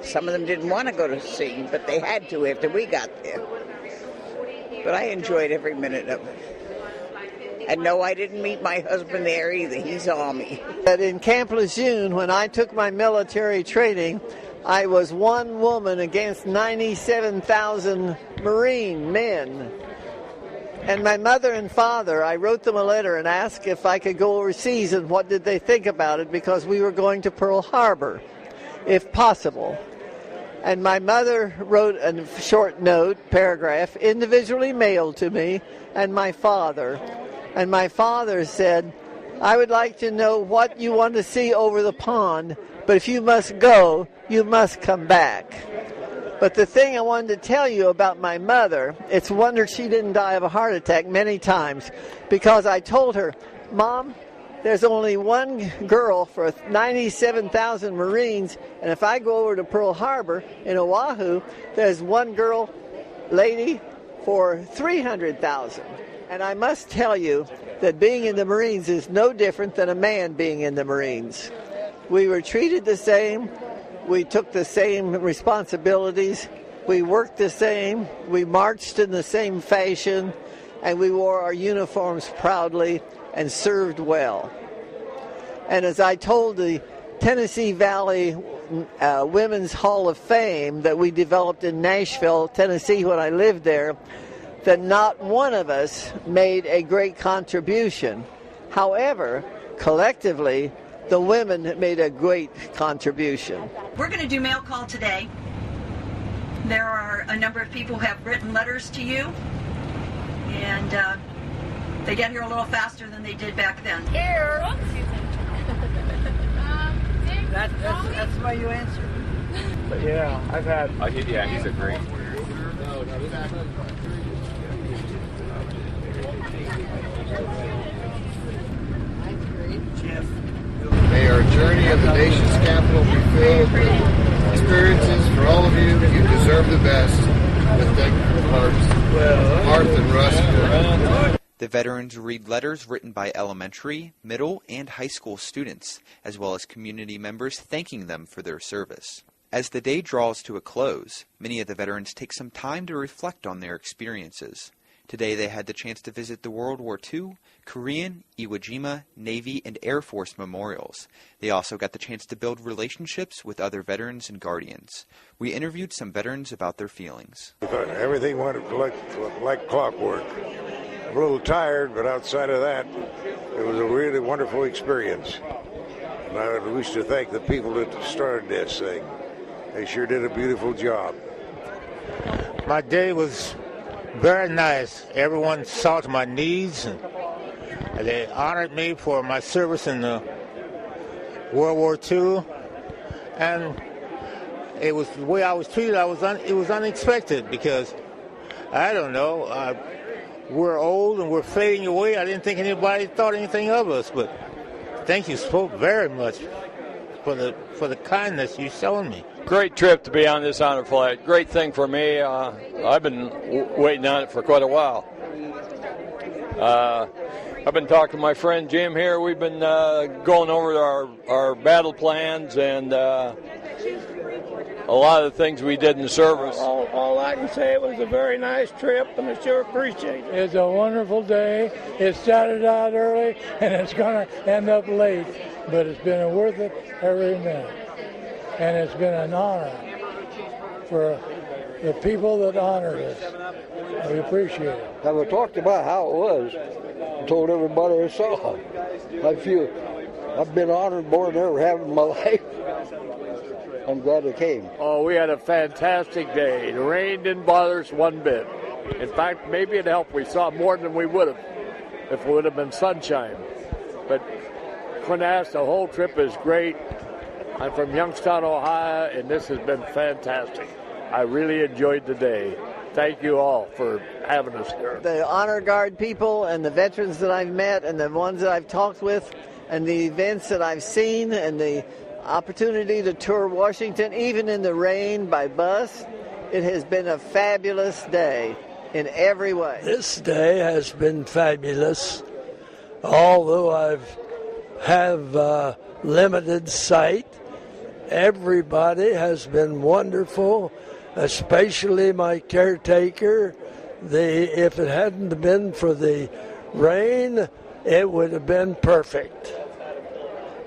Some of them didn't want to go to sea, but they had to after we got there. But I enjoyed every minute of it. And no, I didn't meet my husband there either. He's Army. But in Camp Lejeune, when I took my military training, I was one woman against 97,000 Marine men. And my mother and father, I wrote them a letter and asked if I could go overseas and what did they think about it, because we were going to Pearl Harbor, if possible. And my mother wrote a short note, paragraph, individually mailed to me and my father. And my father said, I would like to know what you want to see over the pond, but if you must go, you must come back. But the thing I wanted to tell you about my mother, it's a wonder she didn't die of a heart attack many times, because I told her, Mom, there's only one girl for 97,000 Marines, and if I go over to Pearl Harbor in Oahu, there's one girl, lady, for 300,000. And I must tell you that being in the Marines is no different than a man being in the Marines. We were treated the same. We took the same responsibilities. We worked the same. We marched in the same fashion. And we wore our uniforms proudly and served well. And as I told the Tennessee Valley Women's Hall of Fame that we developed in Nashville, Tennessee, when I lived there, that not one of us made a great contribution. However, collectively, the women made a great contribution. We're going to do mail call today. There are a number of people who have written letters to you, and they get here a little faster than they did back then. Here. That's why you answered. But yeah, I've had. Yeah, he's a great. May our journey of the nation's capital be filled with experiences for all of you. You deserve the best. With thankful hearts, Martha and Russ. The veterans read letters written by elementary, middle, and high school students, as well as community members thanking them for their service. As the day draws to a close, many of the veterans take some time to reflect on their experiences. Today they had the chance to visit the World War II, Korean, Iwo Jima, Navy, and Air Force memorials. They also got the chance to build relationships with other veterans and guardians. We interviewed some veterans about their feelings. Everything went like clockwork. A little tired, but outside of that, it was a really wonderful experience. And I would wish to thank the people that started this thing. They sure did a beautiful job. My day was very nice. Everyone saw to my needs, and they honored me for my service in the World War II. And it was the way I was treated. It was unexpected because I don't know. We're old and we're fading away. I didn't think anybody thought anything of us, but thank you so very much for the kindness you've shown me. Great trip to be on this honor flight. Great thing for me. I've been waiting on it for quite a while. I've been talking to my friend Jim here. We've been going over our battle plans and a lot of the things we did in the service. All I can say, it was a very nice trip, and I sure appreciate it. It's a wonderful day. It started out early, and it's going to end up late, but it's been worth it every minute. And it's been an honor for the people that honored us. We appreciate it. And we talked about how it was. I told everybody I saw. I've been honored more than I ever have in my life. I'm glad it came. Oh, we had a fantastic day. The rain didn't bother us one bit. In fact, maybe it helped. We saw more than we would have if it would have been sunshine. But Quinnas, the whole trip is great. I'm from Youngstown, Ohio, and this has been fantastic. I really enjoyed the day. Thank you all for having us here. The Honor Guard people and the veterans that I've met and the ones that I've talked with and the events that I've seen and the opportunity to tour Washington, even in the rain by bus, it has been a fabulous day in every way. This day has been fabulous, although have limited sight. everybody has been wonderful, especially my caretaker. If it hadn't been for the rain, it would have been perfect.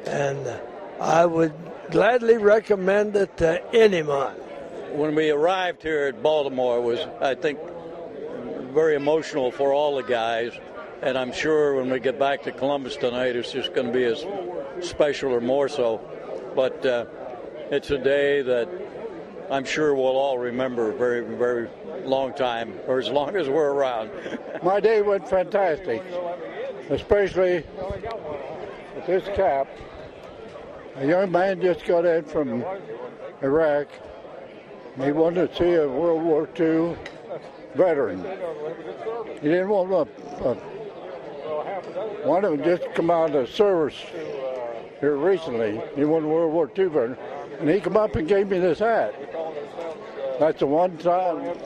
And I would gladly recommend it to anyone. When we arrived here at Baltimore, it was, I think, very emotional for all the guys. And I'm sure when we get back to Columbus tonight, it's just going to be as special or more so. But it's a day that I'm sure we'll all remember a very, very long time, or as long as we're around. My day went fantastic, especially with this cap. A young man just got in from Iraq. He wanted to see a World War II veteran. He didn't want one of them just come out of service here recently. He wanted a World War II veteran. And he come up and gave me this hat. That's a one-time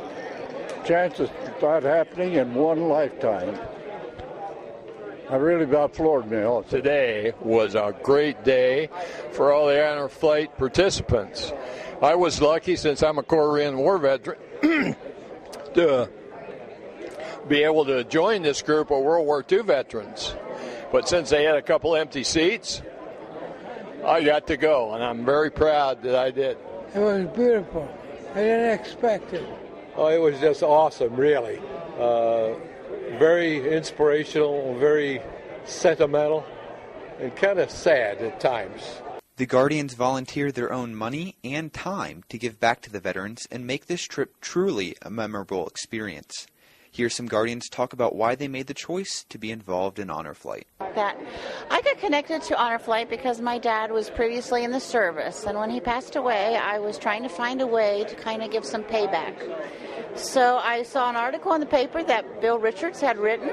chance of that happening in one lifetime. I really about floored me also. Today was a great day for all the honor flight participants. I was lucky, since I'm a Korean War veteran, to be able to join this group of World War II veterans. But since they had a couple empty seats, I got to go, and I'm very proud that I did. It was beautiful. I didn't expect it. Oh, it was just awesome, really. Very inspirational, very sentimental, and kind of sad at times. The Guardians volunteered their own money and time to give back to the veterans and make this trip truly a memorable experience. Here's some Guardians talk about why they made the choice to be involved in Honor Flight. That I got connected to Honor Flight because my dad was previously in the service, and when he passed away, I was trying to find a way to kind of give some payback. So I saw an article in the paper that Bill Richards had written,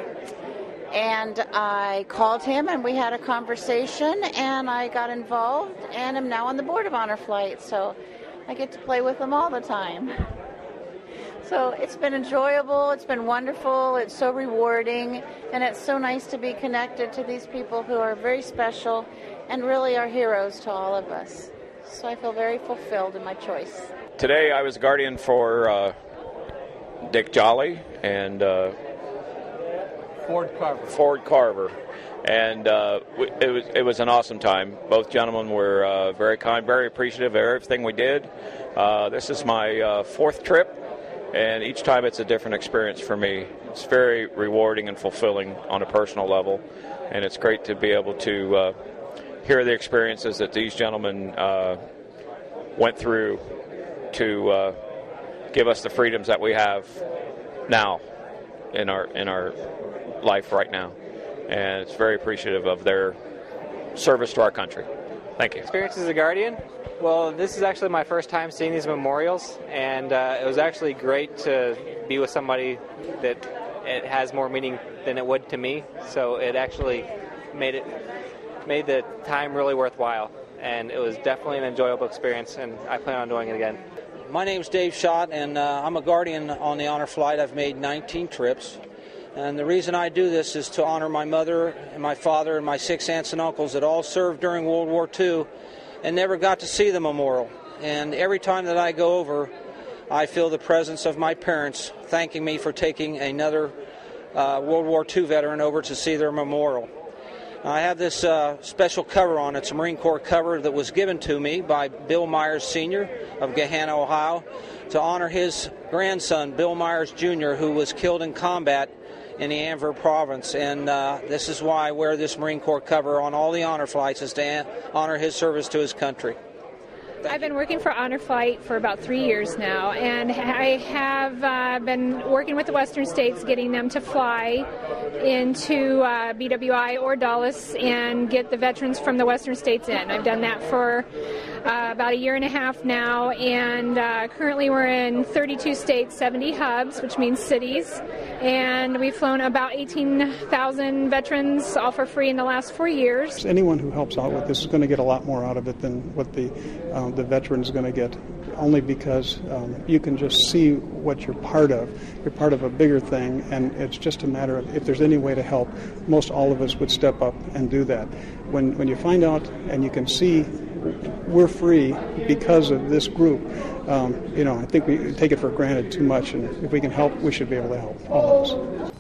and I called him and we had a conversation, and I got involved and am now on the board of Honor Flight, so I get to play with them all the time. So it's been enjoyable, it's been wonderful, it's so rewarding, and it's so nice to be connected to these people who are very special and really are heroes to all of us. So I feel very fulfilled in my choice. Today I was a Guardian for Dick Jolly and Ford Carver. And it was an awesome time. Both gentlemen were very kind, very appreciative of everything we did. This is my fourth trip, and each time it's a different experience for me. It's very rewarding and fulfilling on a personal level, and it's great to be able to hear the experiences that these gentlemen went through to give us the freedoms that we have now in our life right now. And it's very appreciative of their service to our country. Thank you. Experience as a Guardian? Well, this is actually my first time seeing these memorials, and it was actually great to be with somebody that it has more meaning than it would to me. So it actually made the time really worthwhile, and it was definitely an enjoyable experience, and I plan on doing it again. My name's Dave Schott, and I'm a Guardian on the Honor Flight. I've made 19 trips. And the reason I do this is to honor my mother and my father and my 6 aunts and uncles that all served during World War II and never got to see the memorial. And every time that I go over, I feel the presence of my parents thanking me for taking another World War II veteran over to see their memorial. I have this special cover on. It's a Marine Corps cover that was given to me by Bill Myers Sr. of Gahanna, Ohio, to honor his grandson, Bill Myers Jr., who was killed in combat in the Anver province, and this is why I wear this Marine Corps cover on all the honor flights, is to honor his service to his country. I've been working for Honor Flight for about 3 years now, and I have been working with the Western States, getting them to fly into BWI or Dulles and get the veterans from the Western States in. I've done that for about 1.5 years now, and currently we're in 32 states, 70 hubs, which means cities, and we've flown about 18,000 veterans, all for free in the last 4 years. Anyone who helps out with this is going to get a lot more out of it than what the veteran is going to get, only because you can just see what you're part of. You're part of a bigger thing, and it's just a matter of if there's any way to help, most all of us would step up and do that. When you find out and you can see we're free because of this group. I think we take it for granted too much, and if we can help, we should be able to help all of us.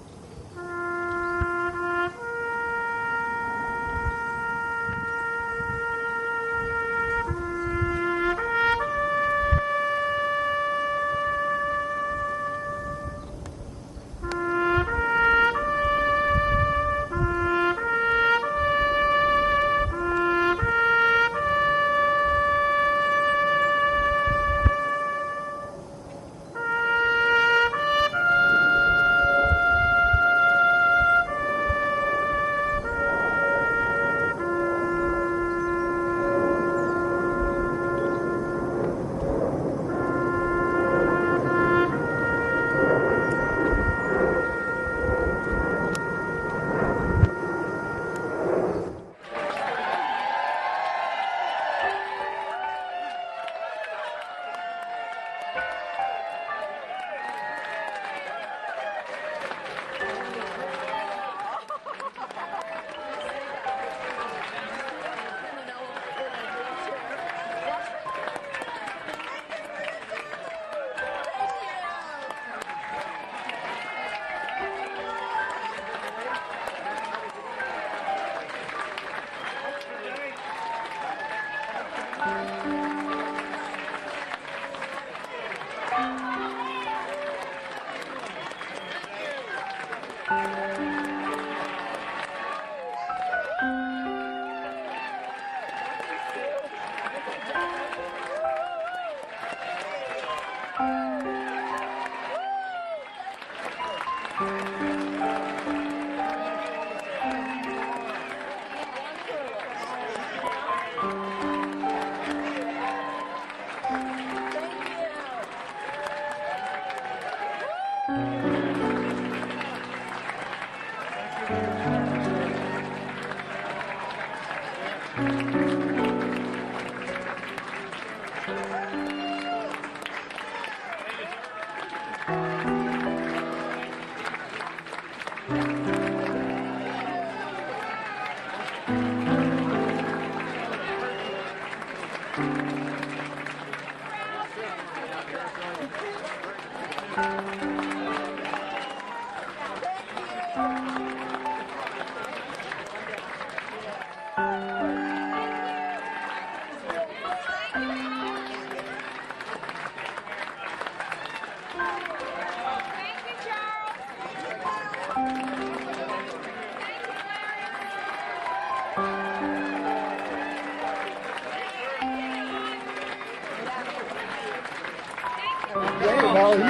How are you?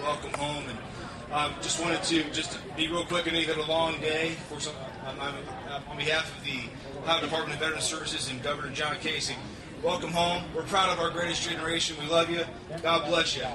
Welcome home, and just wanted to be real quick. I know you've had a long day. On behalf of the Ohio Department of Veterans Services and Governor John Casey, welcome home. We're proud of our greatest generation. We love you. God bless you.